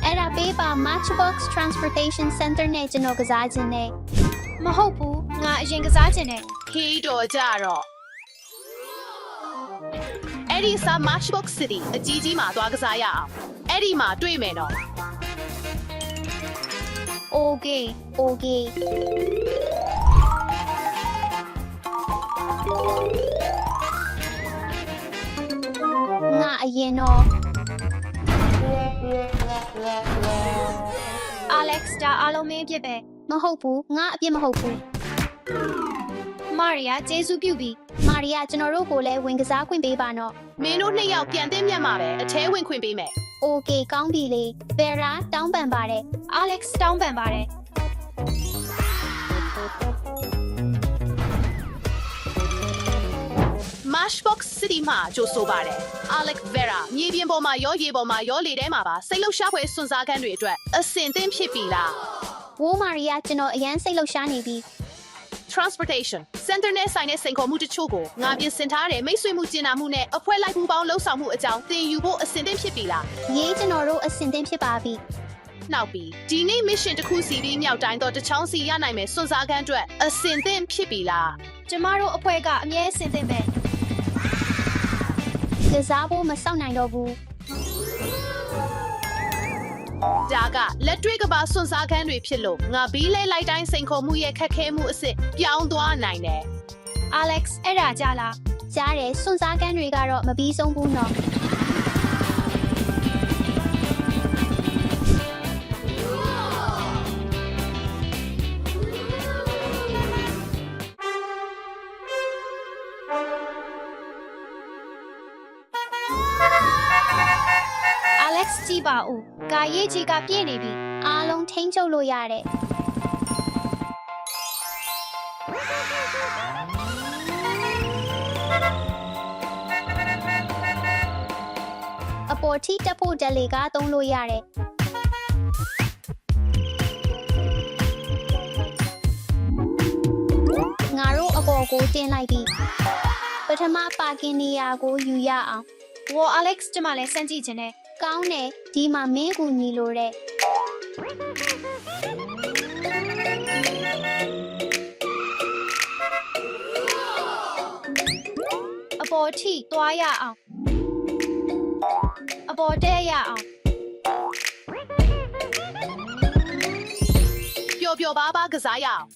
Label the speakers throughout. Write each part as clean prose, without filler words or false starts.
Speaker 1: အဲ့ဒါပေးပါ Matchbox Transportation Center နဲ့ကျွန်တော်ကစားခြင်းနဲ့
Speaker 2: မဟုတ်ဘူးငါအရင်ကစားခြင်းနဲ့
Speaker 3: ဟေးတော်ကြတော့အဲ့ဒီစာ Matchbox City အကြီးကြီးမှာသွားကစားရအောင်အဲ့ဒီမှာတွေ့မယ်နော်
Speaker 2: โอเค
Speaker 1: Okay ငါအရင်တော့
Speaker 2: Alex ဒါအားလုံးမင်းဖြစ်ပဲ
Speaker 1: မဟုတ်ဘူးငါအပြစ်မဟုတ်ဘူး
Speaker 2: မာရီယာကျေးဇူးပြုပြီ
Speaker 1: မာရီယာကျွန်တော်တို့ကိုလည်းဝင်ကစားခွင့်ပေးပါနော်
Speaker 3: မင်းတို့နှစ်ယောက်ပြန်သိမြတ်မှာပဲအထဲဝင်ခွင့်ပေးမယ်
Speaker 1: Okay ကောင်းပြီလေ Vera တောင်းပန်ပါတယ်
Speaker 2: Alex တောင်းပန်ပါတယ်
Speaker 3: Matchbox City မှာကြိုဆိုပါတယ် Alex Vera မြေပြင်ပေါ်မှာရောရေပေါ်မှာရောလေထဲမှာပါစိတ်လှုပ်ရှားဖွယ်စွန့်စားခန်းတွေအတွက်အဆင်သင့်ဖြစ်ပြီလား
Speaker 1: ဝိုးမာရီယာကျွန်တော်အရန်စိတ်လှုပ်ရှားနေပြီ
Speaker 3: Transportation Center နဲ့ဆိုင်တဲ့စိန်ခေါ်မှုတချို့ကိုငါပြင်ဆင်ထားတဲ့မိတ်ဆွေမှုကျင်နာမှုနဲ့အဖွဲလိုက်မှုပေါင်းလှုပ်ဆောင်မှုအကြောင်းသင်ယူဖို့အဆင်သင့်ဖြစ်ပြီလား
Speaker 1: ရေးကျွန်တော်တို့အဆင်သင့်ဖြစ်ပါပြီ
Speaker 3: နောက်ပြီးဒီနေ့ mission တစ်ခုစီပြီးမြောက်တိုင်းတော့တစ်ချောင်းစီရနိုင်မယ်စွန့်စားခန်းအတွက်အဆင်သင့်ဖြစ်ပြီလား
Speaker 2: ကျမတို့အဖွဲ့ကအမြဲအဆင်သင့်ပဲ
Speaker 1: ကစားဖို့မစောင့်နိုင်တော့ဘူး
Speaker 3: ဒါကလက်တွေ့ကပါစွန့်စားခန်းတွေဖြစ်လို့ငါဘီးလဲလိုက်တိုင်းစိန်ခေါ်မှုရဲ့ခက်ခဲမှုအစစ်ပြောင်းသွားနိုင်တယ်
Speaker 2: Alex အဲ့ဒါကြလား
Speaker 1: ကြားတယ်စွန့်စားကန်းတွေကတော့မပြီးဆုံးဘူးနော်
Speaker 2: Alex ကြည့်ပါဦးကာရေးချီကပြည့်နေပြီ
Speaker 1: အားလုံးထိန်းချုပ်လို့ရတယ်အပေါ်ထိတက်ဖို့တက်လေကသုံးလို့ရတယ်ငါတို့အပေါ်ကိုတင်လိုက်ပြီပထမပါကင်နေရာကိုယူရအောင်
Speaker 2: ဝေါ် Alex ကျမလည်းစမ်းကြည့်ခြင်းနဲ့
Speaker 1: ကောင်းတယ်ဒီမှာမင်းကူညီလို့တဲ့
Speaker 2: အပေါ်ထိသွားရအောင်အပေါ်တဲရအောင်
Speaker 3: ပျော်ပျော်ပါးပါးကစားရအောင်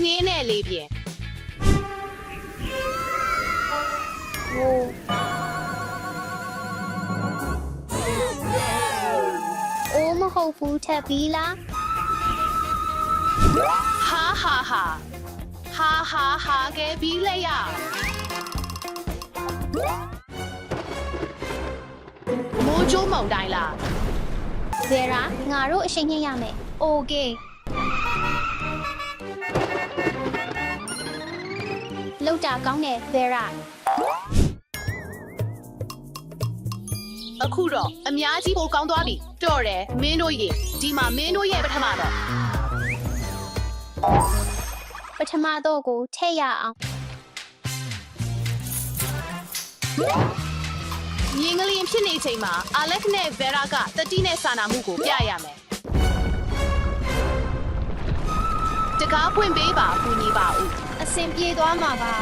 Speaker 3: ငင်းနဲ့လေးပြင်
Speaker 1: ဝိုးအိုးမဟုတ်ဘူးထပ်ပြီးလား
Speaker 3: ဟာဟာဟာဟာဟာဟာကဲဘီးလဲရမိုးကြိုးမောင်တိုင်းလား
Speaker 1: ဗေရာငါတို့အချိန်ညှိရမယ်
Speaker 2: โอเค
Speaker 1: လောက်တာကောင်းတယ်ဗေရာ
Speaker 3: အခုတော့အများကြီးပိုကောင်းသွားပြီတော်တယ်မင်းတို့ရေဒီမှာမင်းတို့ရဲ့ပထမတော့
Speaker 1: ပထမတော့ကိုထည့်ရအောင်
Speaker 3: မြင်းကလေးဖြစ်နေချိန်မှာ Alex နဲ့ Vera ကတတိနဲ့စာနာမှုကိုပြရမယ်တကားပွင့်ပေးပါကူညီပါဦး
Speaker 2: အဆင်ပြေသွားမှာပါ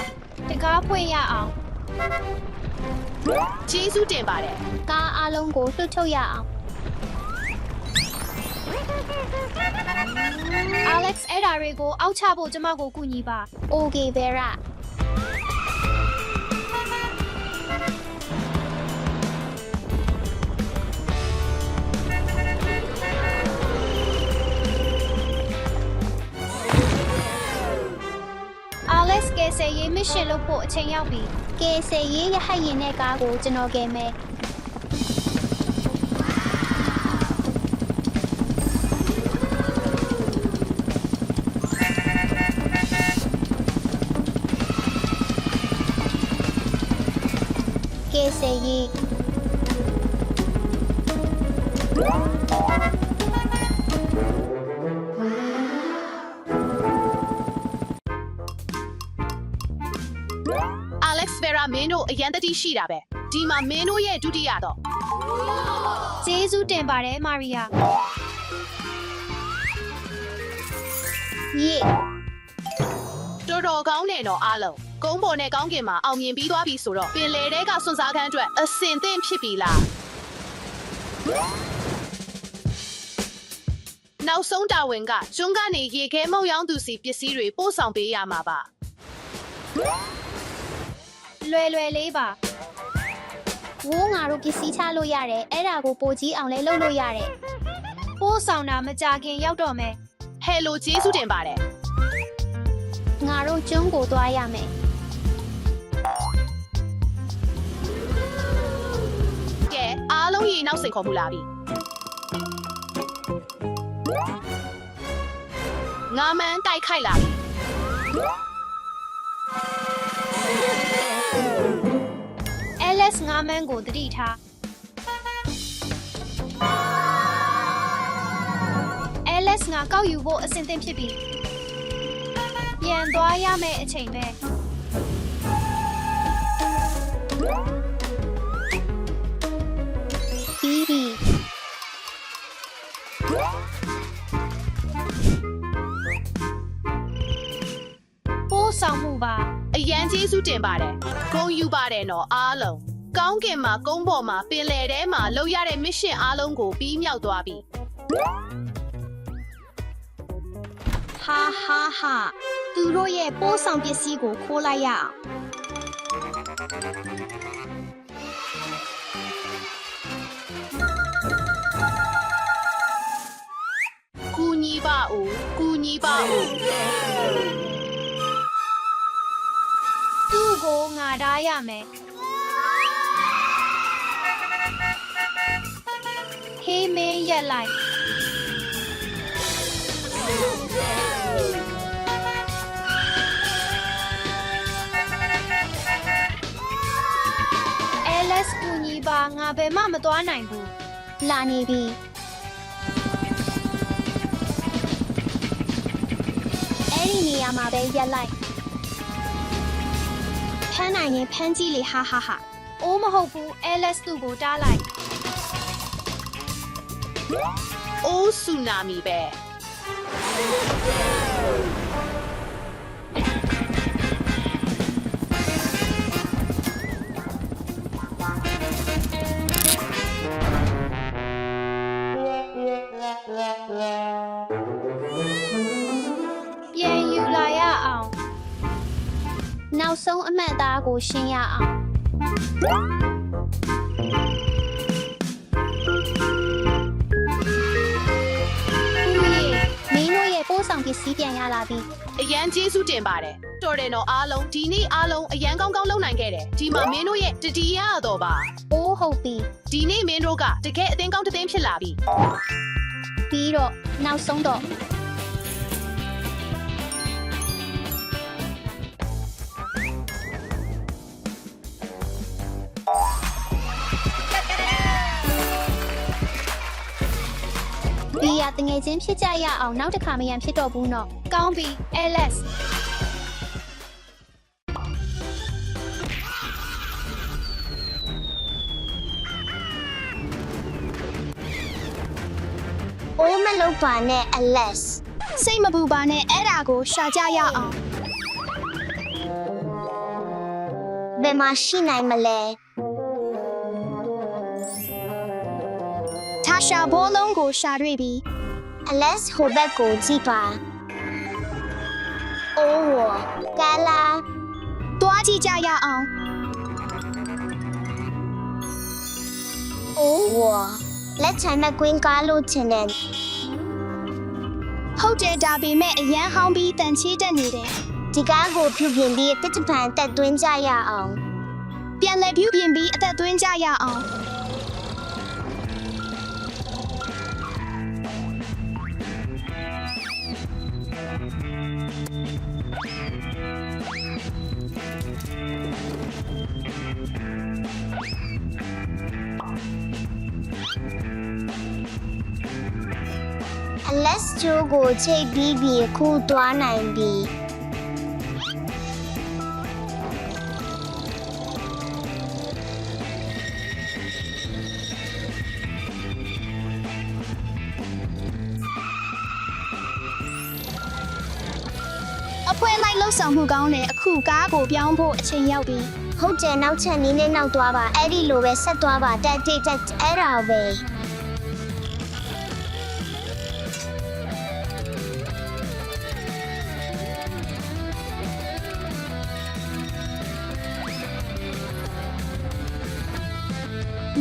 Speaker 2: တကားဖွင့်ရအောင်
Speaker 3: ကျေးဇူးတင်ပါတယ်
Speaker 1: ကားအလုံးကိုလွှတ်ထုတ်ရအောင်
Speaker 2: Alex အဲ့ဒါတွေကိုအောက်ချဖို့ကျမကိုကူညီပါ
Speaker 1: โอเคဗေရာ
Speaker 2: Alex ကယ်ဆယ်ရေး mission လုပ်ဖို့အချိန်ရောက်ပြီ
Speaker 1: ကဲဆယ်ရေးရဟတ်ရင်တဲ့ကားကိုကျွန်တော်ကယ်မယ်ကဲဆယ်ရေး
Speaker 3: Alex Vera မင်းတို့အရန်တတိရှိတာပဲ ဒီမှာမင်းတို့ရဲ့ဒုတိယတော့
Speaker 2: ကျေးဇူးတင်ပါတယ်မာရီယာ
Speaker 1: ရေ
Speaker 3: တော်တော်ကောင်းတယ်တော့အားလုံးကုန်းပေါ်နဲ့ကောင်းကင်မှာအောင်မြင်ပြီးသွားပြီဆိုတော့ပင်လယ်ထဲကစွန့်စားခန်းအတွက်အစင်သင့်ဖြစ်ပြီလားနောက်ဆုံးတာဝန်ကကျွန်းကနေရေခဲမုံရောင်းသူစီပစ္စည်းတွေပို့ဆောင်ပေးရမှာပါ
Speaker 2: လွယ်လေးပါ
Speaker 1: ဝိုးငါတို့ပစ္စည်းချလို့ရတယ်အဲ့ဒါကိုပိုကြီးအောင်လဲလုပ်လို့ရတယ်
Speaker 2: ပို့ဆောင်တာမကြခင်ရောက်တော့မယ်
Speaker 3: ဟယ်လိုကျေးဇူးတင်ပါတယ်
Speaker 1: ငါတို့ကျွန်းကိုသွားရမယ်
Speaker 3: ကဲအားလုံးရေနောက်စိန်ခေါ်မှုလာပြီငါမန်းတိုက်ခိုက်လာပြီ
Speaker 2: LS ငါးမန်းကိုတတိထား LS ငါကောက်ယူဖို့အဆင်သင့်ဖြစ်ပြီပြန်သွားရမယ့်အချိန်ပဲ
Speaker 1: ပြီးပြီ
Speaker 2: ပို့ဆောင်မှုပါ
Speaker 3: အရန်ကျေးဇူးတင်ပါတယ်ဂုဏ်ယူပါတယ်နော်အားလုံးကောင်းကင်မှာကုန်းပေါ်မှာပင်လယ်ထဲမှာလုပ်ရတဲ့မစ်ရှင်အားလုံးကိုပြီးမြောက်သွားပြီ
Speaker 2: ဟာသူတို့ရဲ့ပို့ဆောင်ပစ္စည်းကိုခိုးလိုက်ရအောင်
Speaker 3: ကူညီပါဦးကူညီပါဦး
Speaker 2: သူ့ကိုငါထားရမယ်ဟေးမင်းရက်လိုက် LS ကူညီပါငါဘယ်မှမသွားနိုင်ဘူး
Speaker 1: လာနေပြီအဲ့ဒီနေရာမှာပဲရက်လိုက်
Speaker 2: ဖမ်းနိုင်ရင်ဖမ်းကြည့်လေဟာအိုးမဟုတ်ဘူး LS သူ့ကိုတားလိုက်
Speaker 3: အိုးဆူနာမီပဲ
Speaker 2: ပြန်ယူလာရအောင်
Speaker 1: နောက်ဆုံးအမှတ်အသားကိုရှင်းရအောင်မင်းတို့ရဲ့ပို့ဆောင်ပစ္စည်းပြန်ရလာပြီ
Speaker 3: အရန်ကျေးဇူးတင်ပါတယ်တော်တယ်နော်အားလုံးဒီနေ့အားလုံးအရန်ကောင်းကောင်းလုပ်နိုင်ခဲ့တယ်ဒီမှာမင်းတို့ရဲ့တတိယတော့ပါ
Speaker 1: အိုးဟုတ်ပြီ
Speaker 3: ဒီနေ့မင်းတို့ကတကယ်အသင်းကောင်းတစ်သင်းဖြစ်လာပြီ
Speaker 1: ပြီးတော့နောက်ဆုံးတော့ဒီရတငယ်ချင်းဖြစ်ကြရအောင်နောက်တစ်ခါမရန်ဖြစ်တော့ဘူးနော်
Speaker 2: ကောင်းပြီ LS
Speaker 4: အိုးမလုပ်ပါနဲ့ LS
Speaker 2: စိတ်မပူပါနဲ့အဲ့ဒါကိုရှာကြရအောင်
Speaker 4: ဘယ်မှာရှိနိုင်မလဲ
Speaker 2: ထာရှာဘောလုံးကိုရှာတွေ့ပြီ
Speaker 4: LS ဟိုဘက်ကိုကြည့်ပါအိုးဝကာလာ
Speaker 2: သွားကြည့်ကြရအောင်
Speaker 4: အိုးဝလက်ချမ်းမကွင်းကားလို့ချင်တယ်
Speaker 2: ဟုတ်တယ်ဒါပေမဲ့အရန်ဟောင်းပြီးတန်ချေးတက်နေတယ်
Speaker 4: ဒီကားကိုပြုပြင်ပြီးတစ်တပံတက်သွင်းကြရအောင်
Speaker 2: ပြန်လည်ပြုပြင်ပြီးအသက်သွင်းကြရအောင်
Speaker 4: LS ကျိုးကိုချိတ်ပြီးပြီအခုသွားနိုင်ပြီ
Speaker 2: ဟ အဖွဲလိုက်လှုပ်ဆောင်မှုကောင်းတဲ့အခုကားကိုပြောင်းဖို့အချိန်ရောက်ပြီ
Speaker 4: ဟုတ်တယ်နောက်ချက်နည်းနဲ့နောက်သွားပါအဲ့ဒီလိုပဲဆက်သွားပါတက်တက်တက်အဲ့ဒါပဲ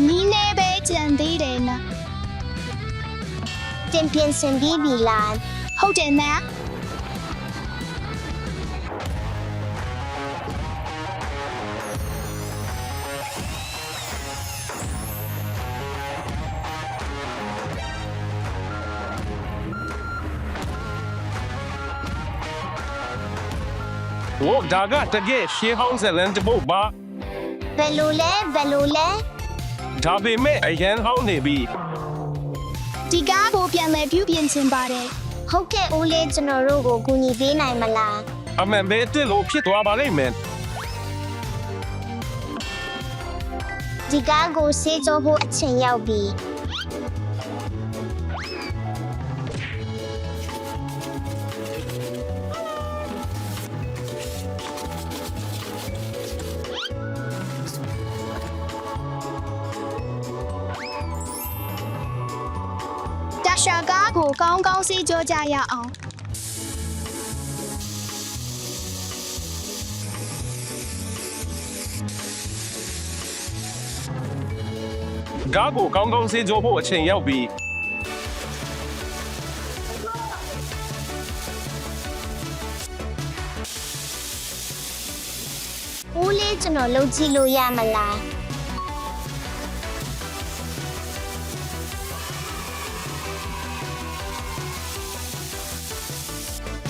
Speaker 2: နီးနေပဲကြံသေးတယ်နော်
Speaker 4: တင်ပြင်ဆင်ပြီးပြီလား
Speaker 2: ဟုတ်တယ်နော်
Speaker 5: โอ้ดากะตะเกะရှေးဟောင်းဇလန်တပုတ်ပါ
Speaker 4: ဘယ်လိုလဲ
Speaker 5: ဒါပေမဲ့အရန်ဟောင်းနေပြီ
Speaker 2: ဒီကားကိုပြန်လဲပြုပြင်ချင်ပါတယ်
Speaker 4: ဟုတ်ကဲ့ဦးလေးကျွန်တော်တို့ကိုကူညီပေးနိုင်မလား
Speaker 5: အမှန်ပဲတစ်လို့ဖြစ်သွားပါလိမ့်မယ်
Speaker 4: ဒီကားကိုဆေးကြောဖို့အချိန်ရောက်ပြီ
Speaker 2: တာရှာကားကိုကောင်းကောင်းစေးကြောကြရအောင်
Speaker 5: ကားကိုကောင်းကောင်းစေးကြဖို့အချိန်ရောက်ပြီ
Speaker 4: ဦးလေးကျွန်တော်လုပ်ကြည့်လို့ရမလား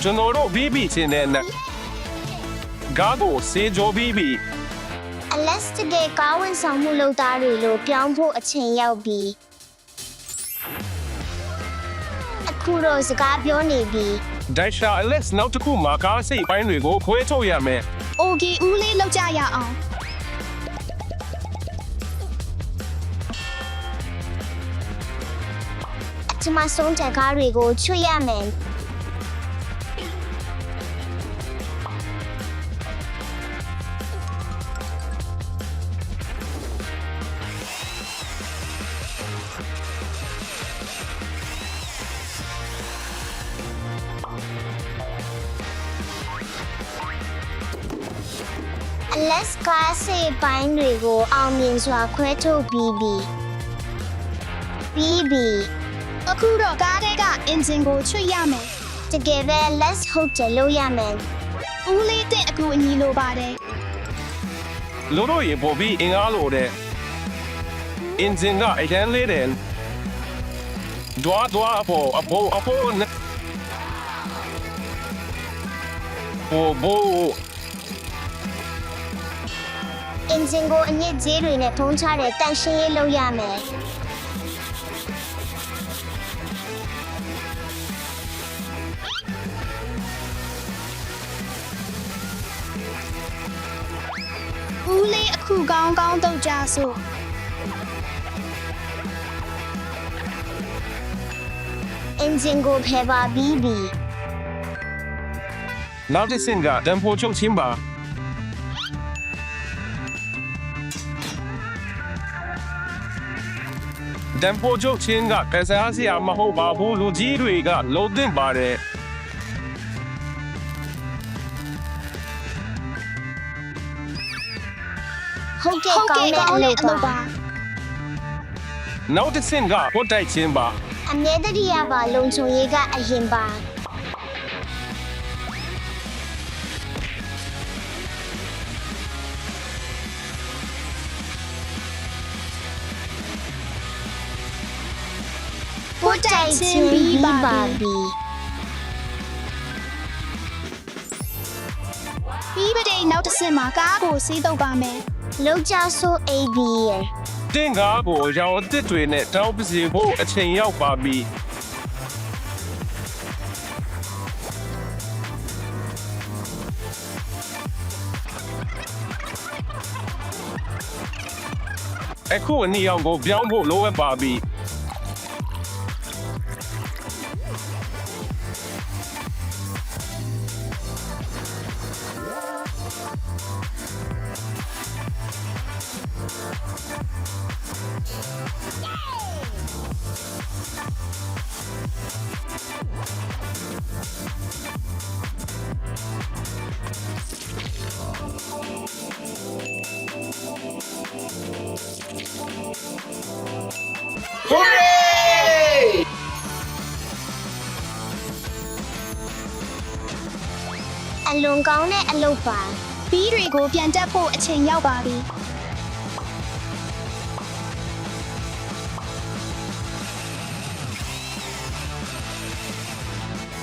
Speaker 5: ကျွန်တော်တို့ပြီးပြီချင်းတဲ့နဲ့ကားကိုစေးကြပြီးပြီ
Speaker 4: အလက်စတစ်တဲ့ကားဝန်ဆောင်မှုလုပ်သားတွေလို့ပြောင်းဖို့အချိန်ရောက်ပြီအခုတော့စကားပြောနေပြီ
Speaker 5: ဒိုင်ရှာအလက်နောက်တစ်ခုမှာကားစိတ်ပိုင်းတွေကိုခွဲထုတ်ရမယ်
Speaker 2: โอเคဦးလေးလောက်ကြရအောင်
Speaker 4: အချမဆုံးတဲ့ကားတွေကိုချွတ်ရမယ် အလက်စကားစေပိုင်းတွေကိုအောင်မြင်စွာခွဲထုတ်ပြီးပြီ
Speaker 2: အခုတော့ကားထဲကအင်ဂျင်ကိုချွတ်ရမယ်
Speaker 4: တကယ်ပဲ let's hope ကြလို့ရမယ်
Speaker 2: ဦးလေးတဲ့အကူအညီလိုပါတယ်
Speaker 5: လို့တော့ရေပေါ်ပြီးအင်အားလို့တဲ့အင်ဂျင်ကအရန်လေးတယ်ဒွာအပေါ်နဲ့ဘို
Speaker 4: အင်ဂျင်ကိုအညစ်ကြေးတွေနဲ့ထုံးချတဲ့တန်ရှင်းရေးလုပ်ရမယ်
Speaker 2: ဦးလေးအခုကောင်းကောင်းတော့ကြစို့
Speaker 4: အင်ဂျင်ကိုဖယ်ပါပြီးပြီ
Speaker 5: နောက်တစ်ဆင့်ကတန်ဖိုးချုပ်ချင်းပါတန်ဖိုးချုပ်ချင်းကကစားစရာမဟုတ်ပါဘူးလူကြီးတွေကလုံးတင်ပါတယ်
Speaker 4: ဟုတ်ကဲ့ကောင်းတဲ့အလုပ်ပါ
Speaker 5: နောက်တစ်ဆင့်ကပို့တိုက်ချင်းပါ
Speaker 4: အမြဲတရပါလုံခြုံရေးကအရင်ပါ
Speaker 2: ပို့တိုက်ချင်းပြီးပါပြီ ပြီးပတိနောက်တစ်ဆင့်မှာကားကိုစီးတော့ပါမယ်
Speaker 4: လောက်ကြဆို AB ရယ်
Speaker 5: တင်ကားကိုရောင်အသစ်တွေနဲ့တောင်းပစီဖို့အချိန်ရောက်ပါပြီ အခုအနည်းအောင်ကိုပြောင်းဖို့လိုအပ်ပါပြီ
Speaker 4: အလွန်ကောင်းတဲ့အလုပ်ပါ
Speaker 1: ဘီးတွေကိုပြန်တက်ဖို့အချိန်ရောက်ပါပြီ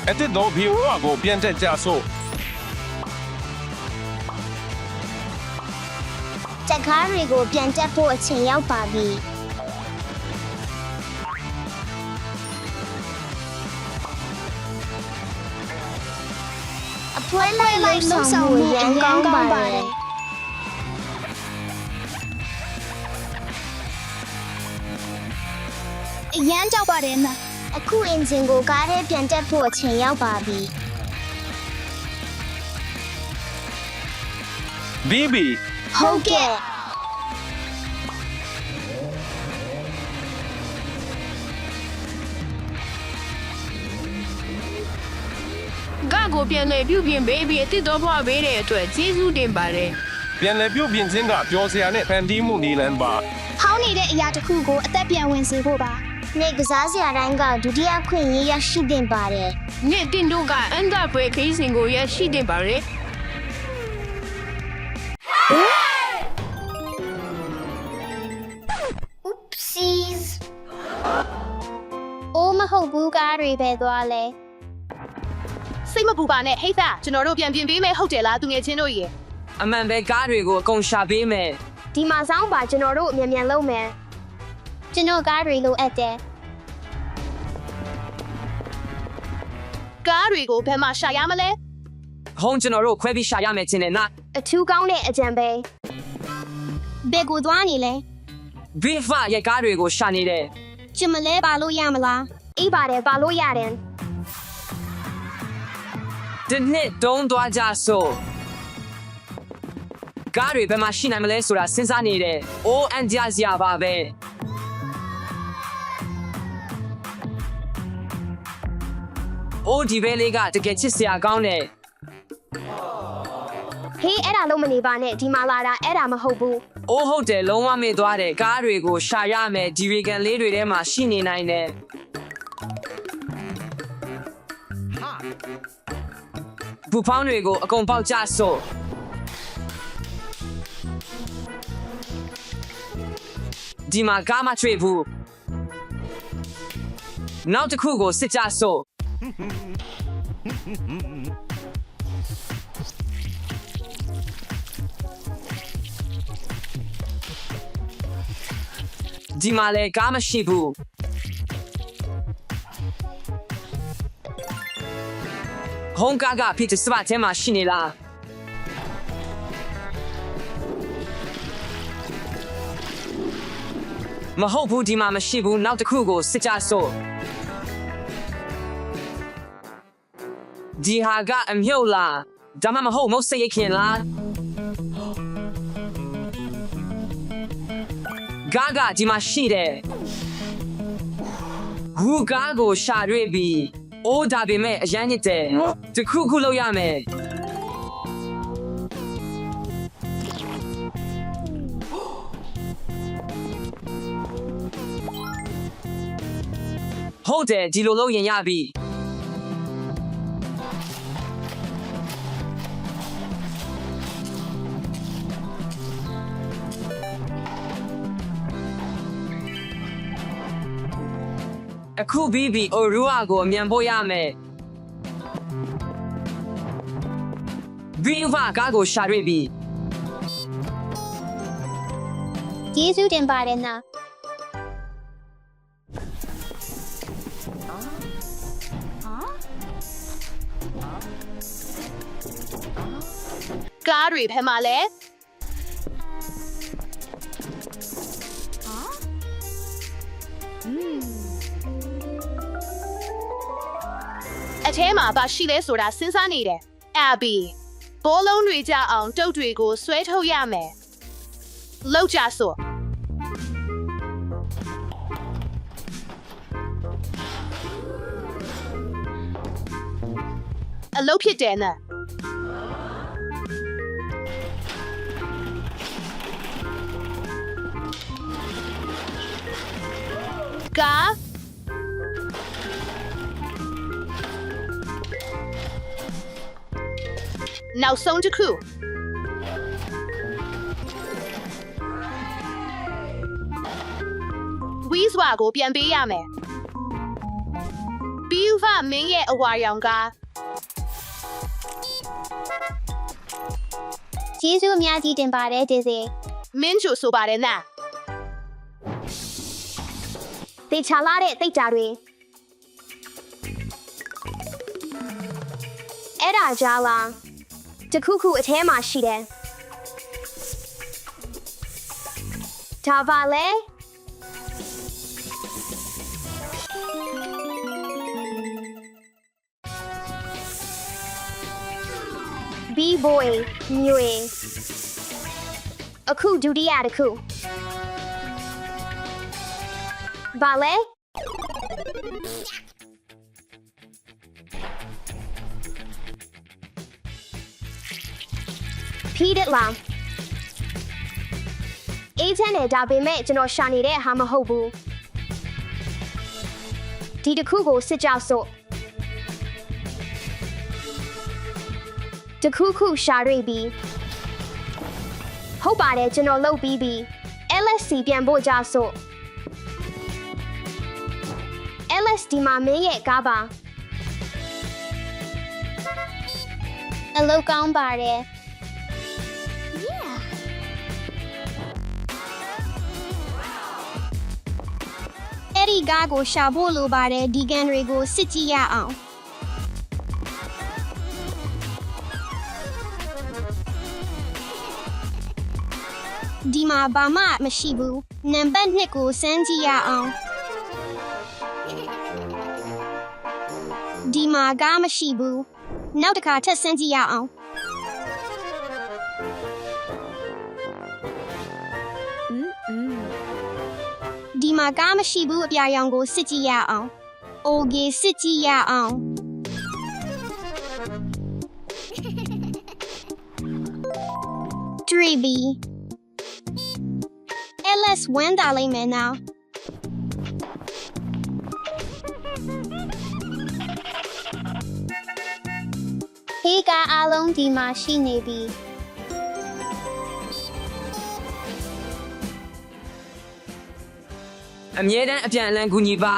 Speaker 5: အတစ်တော့ဘီဝါကိုပြန်တက်ကြဆို့
Speaker 4: တက်ကားတွေကိုပြန်တက်ဖို့အချိန်ရောက်ပါပြီအဖွဲလိုက်လှုပ်ဆောင်မှုရန်ကောင်းပါတယ်
Speaker 1: အရန်ကြောက်ပါတယ်နော်
Speaker 4: အခုအင်ဂျင်ကိုကားထဲပြန်တက်ဖို့အချိန်ရောက်ပါပြီ
Speaker 5: ဘီဘီ
Speaker 4: ဟုတ်ကဲ့
Speaker 6: ငါကိုပြန်လဲပြုတ်ပြင်ပေးပြီးအစ်စ်တော်ဖွားပေးတဲ့အတွက်ကျေးဇူးတင်ပါတယ်
Speaker 5: ပြန်လည်ပြုတ်ပြင်ခြင်းကပျော်စရာနဲ့ဖန်တီးမှုနည်းလမ်းပါ
Speaker 1: ဟောင်းနေတဲ့အရာတစ်ခုကိုအသက်ပြန်ဝင်စေဖို့ပါ
Speaker 4: နေ့ကစားစရာတိုင်းကဒုတိယခွင့်ရရရှိတင်ပါတယ်
Speaker 6: ။နေ့တင်တို့ကအန်ဒါပွဲခီးစင်ကိုရရှိတင်ပါတယ်
Speaker 4: Oopsies
Speaker 1: အိုးမဟုတ်ဘူးကားတွေပဲသွားလဲ
Speaker 3: စိတ်မပူပါနဲ့ဟိတ်သားကျွန်တော်တို့ပြန်ပြင်ပေးမယ်ဟုတ်တယ်လားသူငယ်ချင်းတို့ရေ
Speaker 6: ။အမှန်ပဲကားတွေကိုအကုန်ရှာပေးမယ်
Speaker 2: ဒီမှာစောင်းပါကျွန်တော်တို့အမြန်လုပ်မယ်
Speaker 1: ကျွန်တော်ကားတွေလိုအပ်တယ်
Speaker 3: ကားတွေကိုဘယ်မှာရှာရမလဲ
Speaker 6: ။ဟုံးကျွန်တော်တို့ခွဲပြီးရှာရမယ်ချင်းနဲ့နာ
Speaker 2: အထူးကောင်းတဲ့အကြံပေး
Speaker 1: ဘယ်ကိုသွားနေလဲ
Speaker 6: ဘီဖာရဲ့ကားတွေကိုရှာနေတယ်
Speaker 1: ကျမလဲပါလို့ရမလား
Speaker 2: အေးပါတယ်ပါလို့ရတယ်
Speaker 6: ။ဒီနှစ်တုံးသွားကြဆို။ကားတွေဘယ်မှာရှိနိုင်မလဲဆိုတာစဉ်းစားနေတယ်။အိုးအန်ဂျာစရာပါပဲ။အိုးဒီဘဲလေးကတကယ်ချစ်စရာကောင်းတယ်
Speaker 2: ဟေးအဲ့ဒါလုံးမနေပါနဲ့ဒီမှာလာတာအဲ့ဒါမဟုတ်ဘူး
Speaker 6: ။အိုးဟုတ်တယ်လုံးဝမေ့သွားတယ်ကားတွေကိုရှာရမယ်ဒီရီကန်လေးတွေထဲမှာရှိနေနိုင်တယ်။ဘူဖောင်းတွေကိုအကုန်ပေါက်ကြဆို့ဒီမှာကားမတွေ့ဘူးနောက်တစ်ခုကိုစစ်ကြဆို့ဒီမှာလည်းကားမရှိဘူးဟုံးကားကဖြစ်တဲ့စပတ်ထဲမှာရှိနေလားမဟုတ်ဘူးဒီမှာမရှိဘူးနောက်တစ်ခုကိုစစ်ကြဆို့ဒီဟာကအမြုပ်လားဒါမှမဟုတ်မဟုတ်စိတ်ရခင်လားကားကဒီမှာရှိတယ်ဟူကားကိုရှာရွေးပြီးအိုးဒါပေမဲ့အရန်ညစ်တယ်တခုခုလောက်ရမယ်ဟုတ်တယ်ဒီလိုလုပ်ရင်ရပြီအခုဘီဘီအိုရူအာကိုအမြန်ပို့ရမယ်ဘီဗာကားကိုရှာရွေးပြီ
Speaker 1: ကျေးဇူးတင်ပါတယ်နော်
Speaker 3: ကားတွေဘယ်မှာလဲအထဲမှာဘာရှိလဲဆိုတာစဉ်းစားနေတယ်အဘီဘောလုံးတွေကြအောင်တုတ်တွေကိုဆွဲထုတ်ရမယ်လောက်ကြဆိုအလုပ်ဖြစ်တယ်နော် ကားနောက်ဆုံးတစ်ခုဝီးစွာကိုပြန်ပေးရမယ်ဘီယူဖာမင်းရဲ့အဝါရောင်ကား
Speaker 1: ကျေးဇူးအများကြီးတင်ပါတယ်ဒေးစီ
Speaker 3: မင်းချိုဆိုပါတယ်နာ
Speaker 1: တေချာလာတဲ့တိတ်တာတွေအဲ့ဒါကြာလားတခုခုအထဲမှာရှိတယ်ဒါပါလေB-boy မျိုးရေအခုဒုတိယတစ်ခုဘာလဲဖီးတယ်လားအေးချမ်းတယ်ဒါပေမဲ့ကျွန်တော်ရှာနေတဲ့ဟာမဟုတ်ဘူးဒီတစ်ခုကိုစစ်ကြောက်စို့တခုခုရှာတွေ့ပြီဟုတ်ပါတယ်ကျွန်တော်လုပ်ပြီးပြီ LSC ပြန်ဖို့ကြစို့ LSD မှာမင်းရဲ့ကားပါအလုပ်ကောင်းပါတယ် အဲ့ဒီကားကိုရှာဖို့လိုပါတယ်ဒီကန်တွေကိုစစ်ကြည့်ရအောင်ဒီမှာဘာမှမရှိဘူးနံပါတ်2ကိုစမ်းကြည့်ရအောင်ဒီမှာကားမရှိဘူးနောက်တစ်ခါထပ်စမ်းကြည့်ရအောင်ဒီမှာကားမရှိဘူးအပြာရောင်ကိုစစ်ကြည့်ရအောင်โอเคစစ်ကြည့်ရအောင်3B LS ဝင်တာလိမ့်မယ်နော်ဟေးကားအားလုံးဒီမှာရှိနေပြီ
Speaker 7: အမြဲတမ်းအပြန်အလှန်ကူညီပါ